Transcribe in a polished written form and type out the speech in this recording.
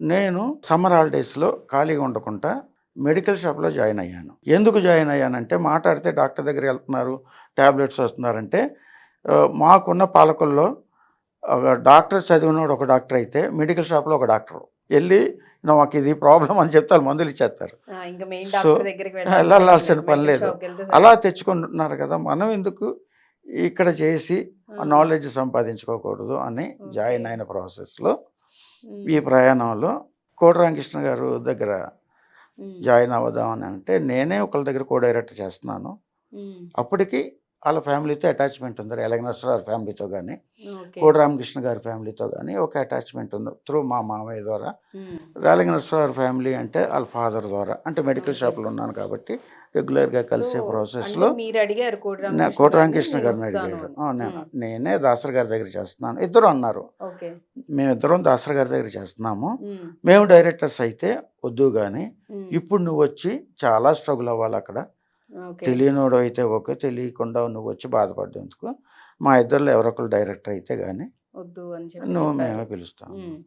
నేను సమ్మర్ హాలిడేస్‌లో ఖాళీగా ఉండకుండా మెడికల్ షాప్‌లో జాయిన్ అయ్యాను. ఎందుకు జాయిన్ అయ్యానంటే మాట్లాడితే డాక్టర్ దగ్గరికెళ్తున్నారు, టాబ్లెట్స్ వస్తున్నారంటే మాకున్న పాలకుల్లో డాక్టర్ చదివినోడు ఒక డాక్టర్ అయితే మెడికల్ షాప్‌లో ఒక డాక్టరు. ఎళ్లి మాకిది ప్రాబ్లమ్ అని చెప్తే ఆళ్ళు మందులిచ్చేత్తారు. ఇంక మెయిన్ సో, డాక్టర్ దగ్గరికి వెళ్ళాల్సిన పని ఎళ్ళాల్సిన లేదు. పని మెడికల్ లేదు. షాప్‌కెళ్తే అలా సరిపోతుంది. తెచ్చుకుంటున్నారు కదా! మనం ఎందుకు ఇక్కడ చేసి నాలెడ్జ్ సంపాదించుకోకూడదు అని ఓకే. జాయిన్ అయిన ప్రాసెస్‌లో ఈ హ్మ్. ప్రయాణంలో కోటి రామకృష్ణ గారు దగ్గర హ్మ్. జాయిన్ అవుదాం అని అంటే నేనే ఒకళ్ళ దగ్గర డైరెక్ట్ చేస్తున్నాను. హ్మ్. అప్పటికి ఆళ్ళ ఫ్యామిలీతో అటాచ్‌మెంట్ ఉంది. ఎలగ నరసరావు ఫ్యామిలీతో గాని, ఓకే. కోటి రామకృష్ణ గారి ఫ్యామిలీతో గాని ఒక అటాచ్‌మెంట్ ఉంది. త్రూ మా మామయ్య ద్వారా. హ్మ్. రేలంగి నరసరావు ఫ్యామిలీ అంటే ఆళ్ళ ఫాదర్ ద్వారా. అంటే మెడికల్ ఓకే. షాప్‌లో ఉన్నాను కాబట్టి రెగ్యులర్‌గా సో, కలిసే అంటే ప్రాసెస్‌లో మీరడిగారు కోటి రామకృష్ణ కోటి గారిని రామకృష్ణ గారిని నేనొస్తాను అడిగారు. అని. నేను హ్మ్. నేనే దాసరి గారి దగ్గర చేస్తున్నాను. ఇద్దరు అన్నారు. ఓకే. మేమిద్దరం దాసరి గారి దగ్గర చేస్తున్నాము. హ్మ్. మేము డైరెక్టర్స్ అయితే వద్దు గాని, హ్మ్. ఇప్పుడు నువ్వొచ్చి చాలా స్ట్రగుల్ అవ్వాలక్కడ. ఓకే. తెలియనోడైతే ఓకే. తెలియకుండా నువ్వొచ్చి బాధపడ్డందుకు. మా ఇద్దరిలో ఎవరో ఒకళ్ళు డైరెక్టర్ అయితే గాని వద్దు అని చెప్పి నువ్వు చెప్పారు. మేమే పిలుస్తాం. హ్మ్.